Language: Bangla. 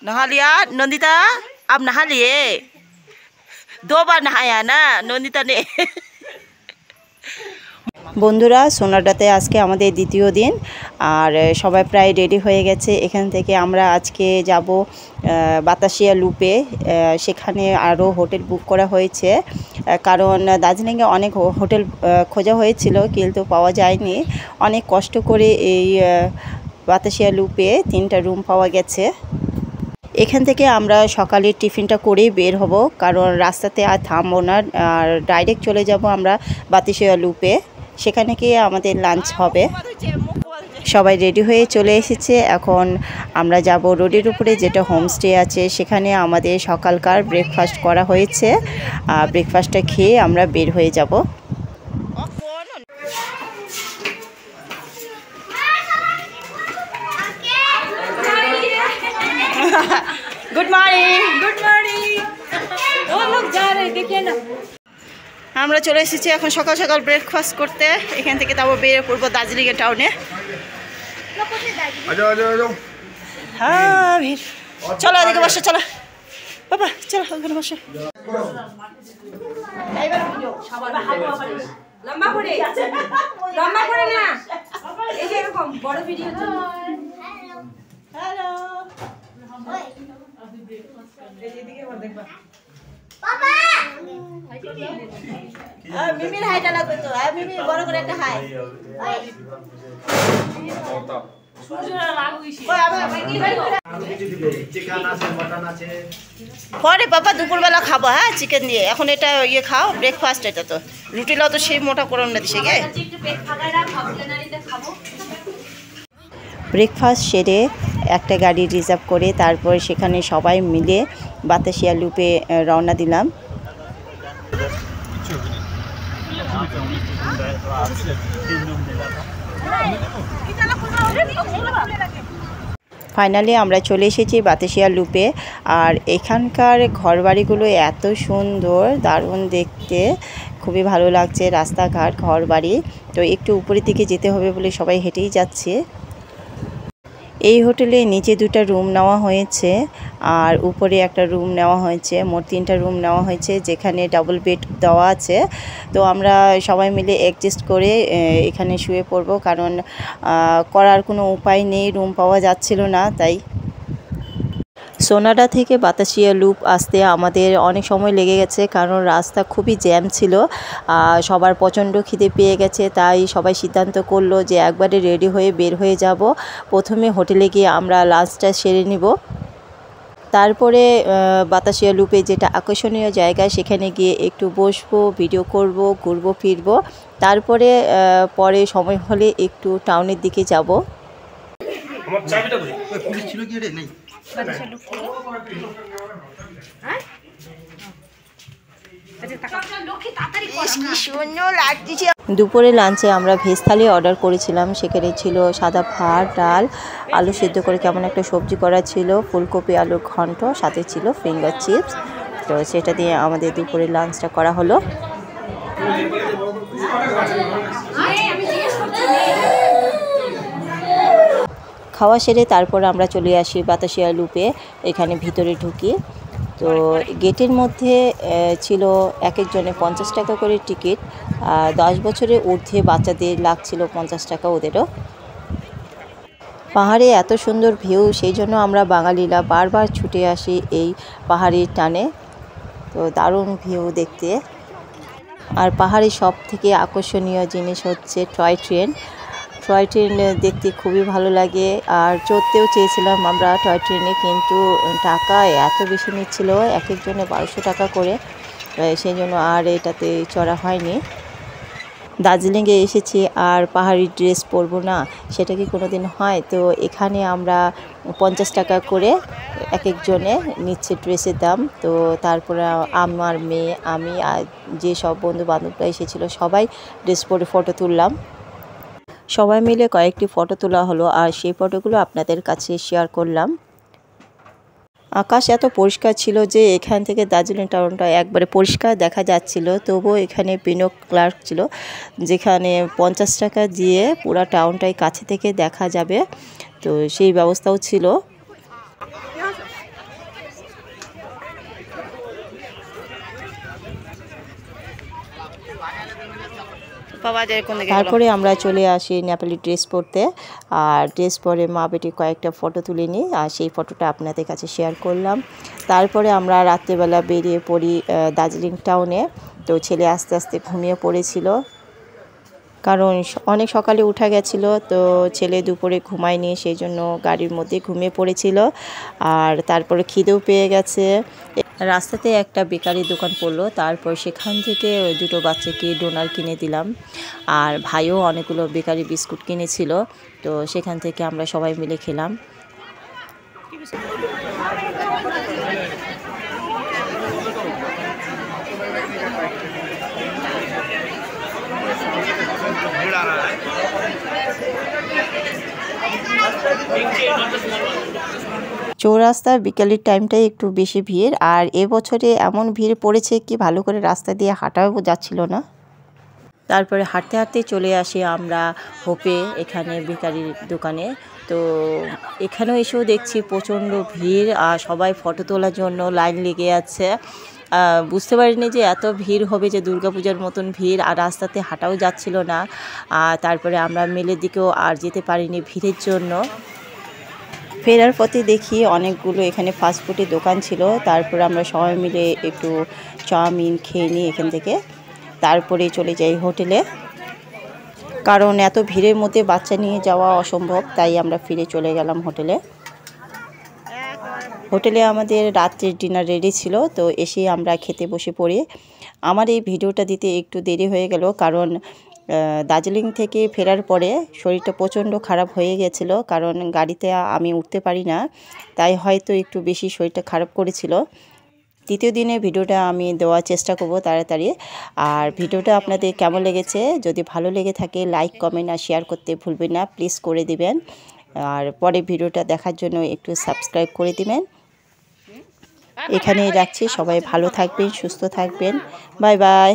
नहा लिया नंदिता? आप नहा लिए? 2 बार नहाया ना नंदिता ने। বন্ধুরা সোনারডাতে আজকে আমাদের দ্বিতীয় দিন আর সবাই প্রায় রেডি হয়ে গেছে। এখান থেকে আমরা আজকে যাব বাতাসিয়া লুপে। সেখানে আরও হোটেল বুক করা হয়েছে, কারণ দার্জিলিংয়ে অনেক হোটেল খোঁজা হয়েছিল কিন্তু পাওয়া যায়নি। অনেক কষ্ট করে এই বাতাসিয়া লুপে 3টা রুম পাওয়া গেছে। এখান থেকে আমরা সকালের টিফিনটা করেই বের হব, কারণ রাস্তাতে আর থামবো না, আর ডাইরেক্ট চলে যাব আমরা বাতাসিয়া লুপে। সেখানে গিয়ে আমাদের লাঞ্চ হবে। সবাই রেডি হয়ে চলে এসেছে। এখন আমরা যাব রোডের উপরে যেটা হোমস্টে আছে, সেখানে আমাদের সকালকার ব্রেকফাস্ট করা হয়েছে। ব্রেকফাস্টটা খেয়ে আমরা বের হয়ে যাব। Good morning. Good morning. वो लोग जा रहे हैं, देखिए ना। আমরা চলে এসেছি এখন সকাল সকাল ব্রেকফাস্ট করতে। এখান থেকে তারপর বেরিয়ে পড়বো দার্জিলিংয়ের টাউনে। হ্যাঁ ভিড়। চলো এদিকে বসো, চলো বাবা, চলো ওখানে বসো। লম্বা করে, লম্বা করে না, এই যে এরকম বড় ভিডিও। হ্যালো বাবা, মিমির হাইটা লাগবে তো। মিমি বড় করে একটা হাই। পরে বাবা দুপুরবেলা খাবো। হ্যাঁ চিকেন দিয়ে। এখন এটা ইয়ে খাও, ব্রেকফাস্ট। এটা তো রুটিলাও তো সেই মোটা করুন না দিছে গে। ব্রেকফাস্ট সেরে একটা গাড়ি রিজার্ভ করে তারপর সেখানে সবাই মিলে বাতাসিয়া লুপে রওনা দিলাম। ফাইনালি আমরা চলে এসেছি বাতাসিয়া লুপে। আর এখানকার ঘরবাড়িগুলো এত সুন্দর, দারুণ দেখতে, খুবই ভালো লাগছে। রাস্তাঘাট, ঘরবাড়ি। তো একটু উপরের দিকে যেতে হবে বলে সবাই হেঁটেই যাচ্ছে। এই হোটেলে নিচে 2টা রুম নেওয়া হয়েছে আর উপরে একটা রুম নেওয়া হয়েছে। মোট 3টা রুম নেওয়া হয়েছে, যেখানে ডাবল বেড দেওয়া আছে। তো আমরা সবাই মিলে অ্যাডজাস্ট করে এখানে শুয়ে পড়ব, কারণ করার কোনো উপায় নেই, রুম পাওয়া যাচ্ছিল না। তাই সোনাডা থেকে বাতাসিয়া লুপ আসতে আমাদের অনেক সময় লেগে গেছে, কারণ রাস্তা খুবই জ্যাম ছিল। সবার প্রচণ্ড খিদে পেয়ে গেছে, তাই সবাই সিদ্ধান্ত করলো যে একবারে রেডি হয়ে বের হয়ে যাব। প্রথমে হোটেলে গিয়ে আমরা লাঞ্চটা সেরে নিব, তারপরে বাতাসিয়া লুপে যেটা আকর্ষণীয় জায়গা সেখানে গিয়ে একটু বসবো, ভিডিও করব, ঘুরবো ফিরবো। তারপরে পরে সময় হলে একটু টাউনের দিকে যাব। আমার চাবিটা কই? পুলিশ ছিল কি রে? নেই। দুপুরে লাঞ্চে আমরা ভেজ থালি অর্ডার করেছিলাম। সেখানে ছিল সাদা ভাত, ডাল, আলু সিদ্ধ করে কেমন একটা সবজি করা ছিল, ফুলকপি আলুর ঘন্ট, সাথে ছিল ফিঙ্গার চিপস। তো সেটা দিয়ে আমাদের দুপুরে লাঞ্চটা করা হলো। খাওয়া সেরে তারপর আমরা চলে আসি বাতাসিয়া লুপে। এখানে ভিতরে ঢুকি। তো গেটের মধ্যে ছিল এক একজনে 50 টাকা করে টিকিট। 10 বছরের ঊর্ধ্বে বাচ্চাদের লাগছিল 50 টাকা ওদেরও। পাহাড়ে এত সুন্দর ভিউ, সেই জন্য আমরা বাঙালিরা বারবার ছুটে আসি এই পাহাড়ের টানে। তো দারুণ ভিউ দেখতে। আর পাহাড়ে সব থেকে আকর্ষণীয় জিনিস হচ্ছে টয় ট্রেন। টয় ট্রেন দেখতে খুবই ভালো লাগে। আর চড়তেও চেয়েছিলাম আমরা টয় ট্রেনে, কিন্তু টাকা এত বেশি নিচ্ছিল, এক একজনে 1200 টাকা করে। সেই জন্য আর এটাতে চড়া হয়নি। দার্জিলিংয়ে এসেছি আর পাহাড়ি ড্রেস পরবো না, সেটা কি কোনো দিন হয়? তো এখানে আমরা 50 টাকা করে এক একজনে নিচ্ছে ড্রেসের দাম। তো তারপরে আমার মেয়ে, আমি আর যে সব বন্ধু বান্ধবরা এসেছিলো সবাই ড্রেস পরে ফটো তুললাম। সবাই মিলে কয়েকটি ফটো তোলা হলো, আর সেই ফটোগুলো আপনাদের কাছে শেয়ার করলাম। আকাশ এত পরিষ্কার ছিল যে এখান থেকে দার্জিলিং টাউনটা একবারে পরিষ্কার দেখা যাচ্ছিল। তবুও এখানে বিনোকুলার ছিল, যেখানে 50 টাকা দিয়ে পুরো টাউনটাই কাছে থেকে দেখা যাবে। তো সেই ব্যবস্থাও ছিল। তারপরে আমরা চলে আসি নেপালি ড্রেস পরতে। আর ড্রেস পরে মা বেটি কয়েকটা ফটো তুলে নিই, আর সেই ফটোটা আপনাদের কাছে শেয়ার করলাম। তারপরে আমরা রাত্রেবেলা বেরিয়ে পড়ি দার্জিলিং টাউনে। তো ছেলে আস্তে আস্তে ঘুমিয়ে পড়েছিল, কারণ অনেক সকালে উঠা গেছিলো। তো ছেলে দুপুরে ঘুমায়নি, সেই জন্য গাড়ির মধ্যে ঘুমিয়ে পড়েছিল। আর তারপরে খিদেও পেয়ে গেছে। রাস্তাতে একটা বেকারি দোকান পড়লো, তারপর সেখান থেকে দুটো বাচ্চাকে ডোনার কিনে দিলাম। আর ভাইও অনেকগুলো বেকারি বিস্কুট কিনেছিল, তো সেখান থেকে আমরা সবাই মিলে খেলাম। চৌরাস্তার বিকালের টাইমটাই একটু বেশি ভিড়, আর এবছরে এমন ভিড় পড়েছে কি ভালো করে রাস্তা দিয়ে হাঁটাও যাচ্ছিল না। তারপরে হাঁটতে হাঁটতে চলে আসি আমরা হোপে, এখানে বেকারির দোকানে। তো এখানেও এসেও দেখছি প্রচণ্ড ভিড়, আর সবাই ফটো তোলার জন্য লাইন লেগে আছে। বুঝতে পারিনি যে এত ভিড় হবে, যে দুর্গাপূজার মতন ভিড়, আর রাস্তাতে হাঁটাও যাচ্ছিল না। তারপরে আমরা মেলের দিকেও আর যেতে পারিনি ভিড়ের জন্য। ফেরার পথে দেখি অনেকগুলো এখানে ফাস্টফুডের দোকান ছিল, তারপর আমরা সবাই মিলে একটু চাউমিন খেয়ে নিই এখান থেকে। তারপরে চলে যাই হোটেলে, কারণ এত ভিড়ের মধ্যে বাচ্চা নিয়ে যাওয়া অসম্ভব, তাই আমরা ফিরে চলে গেলাম হোটেলে। হোটেলে আমাদের রাত্রের ডিনার রেডি ছিল, তো এসে আমরা খেতে বসে পড়ি। আমার এই ভিডিওটা দিতে একটু দেরি হয়ে গেল, কারণ দার্জিলিং থেকে ফেরার পরে শরীরটা প্রচণ্ড খারাপ হয়ে গেছিলো, কারণ গাড়িতে আমি উঠতে পারি না, তাই হয়তো একটু বেশি শরীরটা খারাপ করেছিল। তৃতীয় দিনে ভিডিওটা আমি দেওয়ার চেষ্টা করব তাড়াতাড়ি। আর ভিডিওটা আপনাদের কেমন লেগেছে, যদি ভালো লেগে থাকে লাইক কমেন্ট আর শেয়ার করতে ভুলবেন না, প্লিজ করে দিবেন। আর পরে ভিডিওটা দেখার জন্য একটু সাবস্ক্রাইব করে দিবেন। এখানেই রাখছি, সবাই ভালো থাকবেন, সুস্থ থাকবেন, বাই বাই।